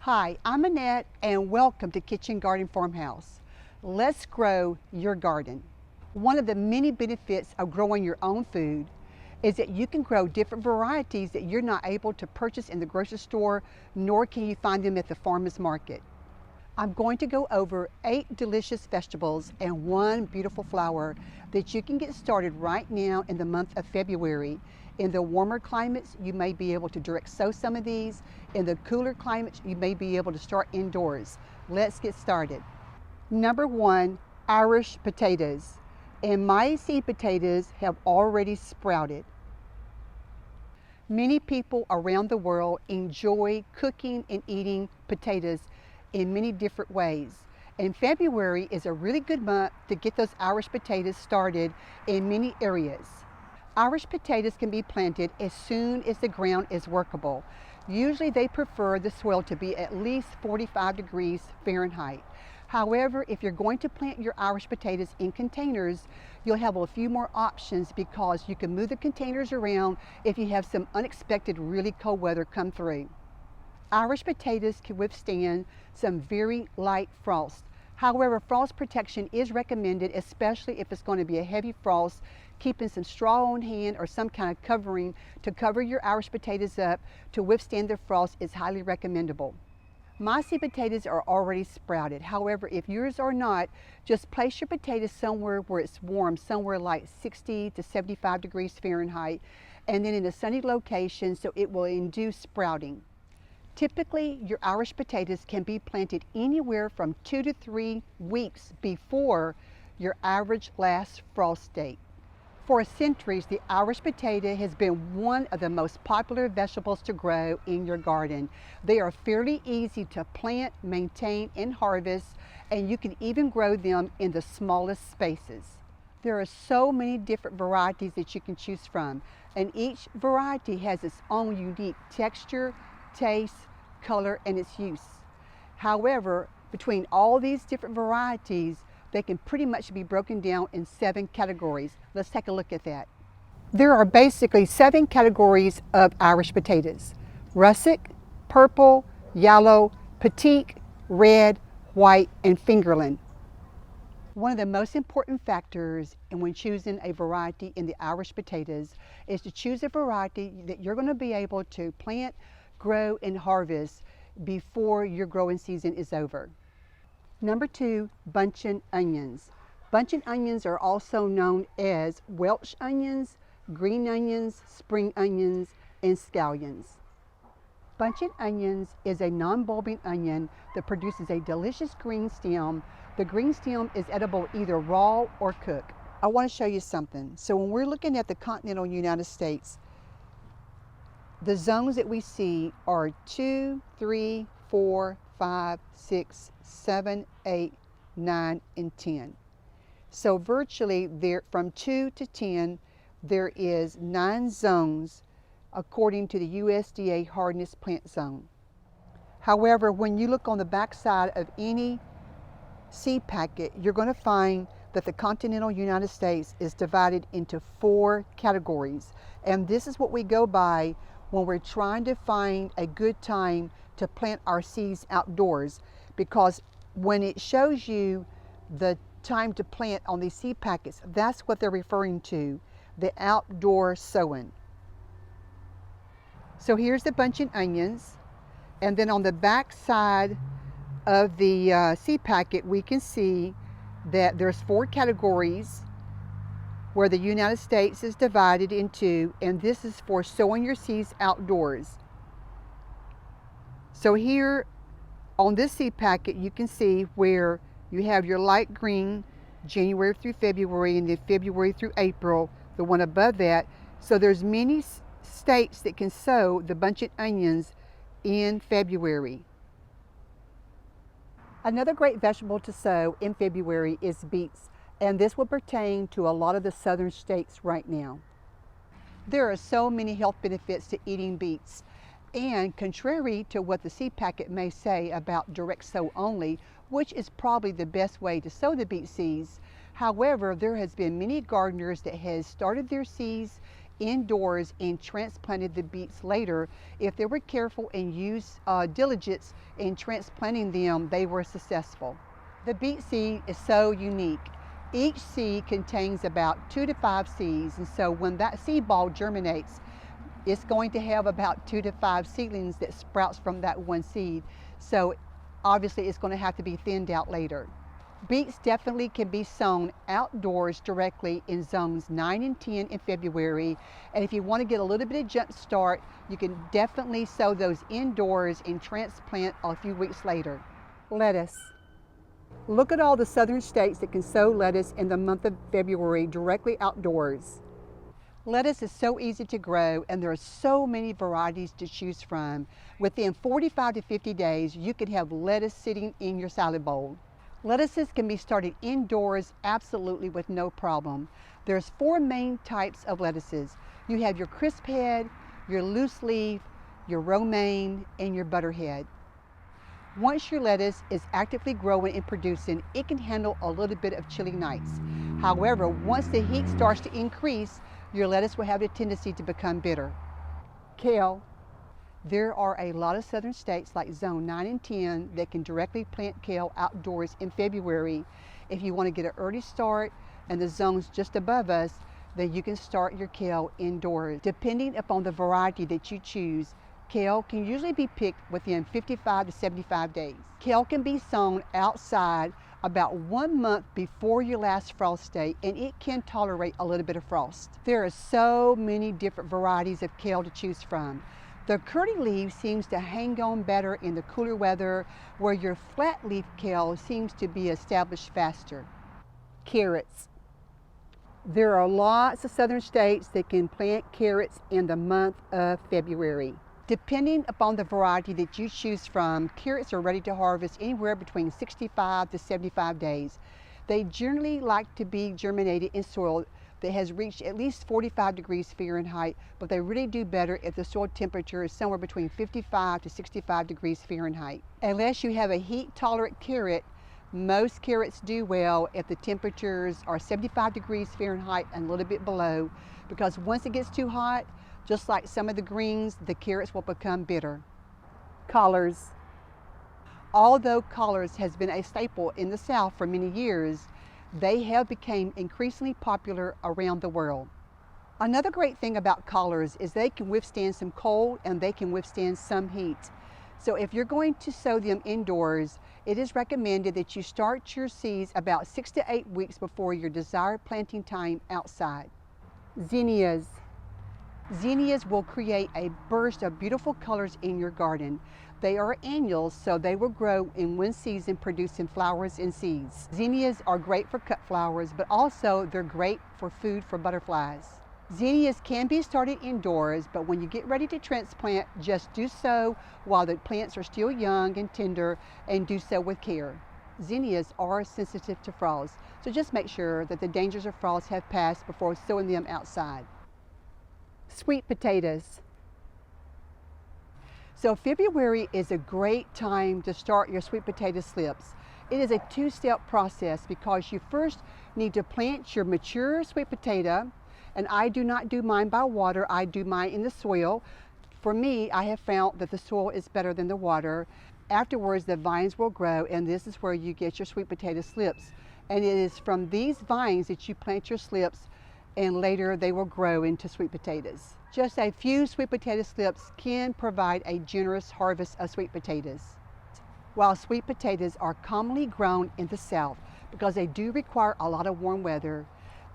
Hi, I'm Annette and welcome to Kitchen Garden Farmhouse. Let's grow your garden. One of the many benefits of growing your own food is that you can grow different varieties that you're not able to purchase in the grocery store, nor can you find them at the farmer's market. I'm going to go over 8 delicious vegetables and 1 beautiful flower that you can get started right now in the month of February. In the warmer climates, you may be able to direct sow some of these. In the cooler climates, you may be able to start indoors. Let's get started. Number 1, Irish potatoes. And my seed potatoes have already sprouted. Many people around the world enjoy cooking and eating potatoes in many different ways. And February is a really good month to get those Irish potatoes started in many areas. Irish potatoes can be planted as soon as the ground is workable. Usually they prefer the soil to be at least 45 degrees Fahrenheit. However, if you're going to plant your Irish potatoes in containers, you'll have a few more options because you can move the containers around if you have some unexpected really cold weather come through. Irish potatoes can withstand some very light frost. However, frost protection is recommended, especially if it's going to be a heavy frost. Keeping some straw on hand or some kind of covering to cover your Irish potatoes up to withstand the frost is highly recommendable. My seed potatoes are already sprouted. However, if yours are not, just place your potatoes somewhere where it's warm, somewhere like 60 to 75 degrees Fahrenheit, and then in a sunny location so it will induce sprouting. Typically, your Irish potatoes can be planted anywhere from 2 to 3 weeks before your average last frost date. For centuries, the Irish potato has been one of the most popular vegetables to grow in your garden. They are fairly easy to plant, maintain, and harvest, and you can even grow them in the smallest spaces. There are so many different varieties that you can choose from, and each variety has its own unique texture, taste, color, and its use. However, between all these different varieties, they can pretty much be broken down in 7 categories. Let's take a look at that. There are basically 7 categories of Irish potatoes: russet, purple, yellow, petite, red, white, and fingerling. One of the most important factors when choosing a variety in the Irish potatoes is to choose a variety that you're going to be able to plant, grow, and harvest before your growing season is over. Number 2, bunching onions. Bunching onions are also known as Welsh onions, green onions, spring onions, and scallions. Bunching onions is a non-bulbing onion that produces a delicious green stem. The green stem is edible either raw or cooked. I want to show you something. So when we're looking at the continental United States, the zones that we see are 2, 3, 4, 5, 6, 7, 8, 9, and 10. So virtually there from 2 to 10, there is 9 zones according to the USDA hardness plant zone. However, when you look on the back side of any seed packet, you're going to find that the continental United States is divided into 4 categories. And this is what we go by when we're trying to find a good time to plant our seeds outdoors, because when it shows you the time to plant on these seed packets, that's what they're referring to, the outdoor sowing. So here's the bunching onions, and then on the back side of the seed packet we can see that there's 4 categories where the United States is divided into, and this is for sowing your seeds outdoors. So here on this seed packet you can see where you have your light green, January through February, and then February through April, the one above that. So there's many states that can sow the bunching onions in February. Another great vegetable to sow in February is beets, and this will pertain to a lot of the southern states right now. There are so many health benefits to eating beets, and contrary to what the seed packet may say about direct sow only, which is probably the best way to sow the beet seeds, however, there has been many gardeners that has started their seeds indoors and transplanted the beets later. If they were careful and used diligence in transplanting them, they were successful. The beet seed is so unique. Each seed contains about 2 to 5 seeds, and so when that seed ball germinates, it's going to have about 2 to 5 seedlings that sprouts from that one seed. So obviously it's going to have to be thinned out later. Beets definitely can be sown outdoors directly in zones 9 and 10 in February. And if you want to get a little bit of jump start, you can definitely sow those indoors and transplant a few weeks later. Lettuce. Look at all the southern states that can sow lettuce in the month of February directly outdoors. Lettuce is so easy to grow, and there are so many varieties to choose from. Within 45 to 50 days, you can have lettuce sitting in your salad bowl. Lettuces can be started indoors absolutely with no problem. There's 4 main types of lettuces. You have your crisp head, your loose leaf, your romaine, and your butterhead. Once your lettuce is actively growing and producing, it can handle a little bit of chilly nights. However, once the heat starts to increase, your lettuce will have a tendency to become bitter. Kale. There are a lot of southern states like zone 9 and 10 that can directly plant kale outdoors in February. If you want to get an early start and the zones just above us, then you can start your kale indoors. Depending upon the variety that you choose, kale can usually be picked within 55 to 75 days. Kale can be sown outside about 1 month before your last frost day, and it can tolerate a little bit of frost. There are so many different varieties of kale to choose from. The curly leaf seems to hang on better in the cooler weather, where your flat leaf kale seems to be established faster. Carrots. There are lots of southern states that can plant carrots in the month of February. Depending upon the variety that you choose from, carrots are ready to harvest anywhere between 65 to 75 days. They generally like to be germinated in soil that has reached at least 45 degrees Fahrenheit, but they really do better if the soil temperature is somewhere between 55 to 65 degrees Fahrenheit. Unless you have a heat-tolerant carrot, most carrots do well if the temperatures are 75 degrees Fahrenheit and a little bit below, because once it gets too hot, just like some of the greens, the carrots will become bitter. Collards. Although collards has been a staple in the South for many years, they have become increasingly popular around the world. Another great thing about collards is they can withstand some cold and they can withstand some heat. So if you're going to sow them indoors, it is recommended that you start your seeds about 6 to 8 weeks before your desired planting time outside. Zinnias. Zinnias will create a burst of beautiful colors in your garden. They are annuals, so they will grow in one season, producing flowers and seeds. Zinnias are great for cut flowers, but also they're great for food for butterflies. Zinnias can be started indoors, but when you get ready to transplant, just do so while the plants are still young and tender, and do so with care. Zinnias are sensitive to frost, so just make sure that the dangers of frost have passed before sowing them outside. Sweet potatoes. So February is a great time to start your sweet potato slips. It is a 2-step process because you first need to plant your mature sweet potato, and I do not do mine by water, I do mine in the soil. For me, I have found that the soil is better than the water. Afterwards, the vines will grow, and this is where you get your sweet potato slips. And it is from these vines that you plant your slips, and later they will grow into sweet potatoes. Just a few sweet potato slips can provide a generous harvest of sweet potatoes. While sweet potatoes are commonly grown in the South because they do require a lot of warm weather,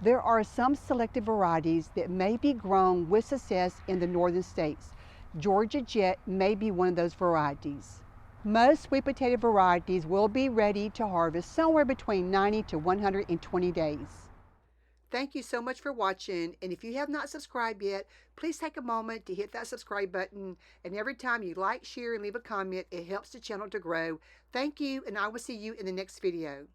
there are some selected varieties that may be grown with success in the northern states. Georgia Jet may be one of those varieties. Most sweet potato varieties will be ready to harvest somewhere between 90 to 120 days. Thank you so much for watching, and if you have not subscribed yet, please take a moment to hit that subscribe button, and every time you like, share, and leave a comment, it helps the channel to grow. Thank you, and I will see you in the next video.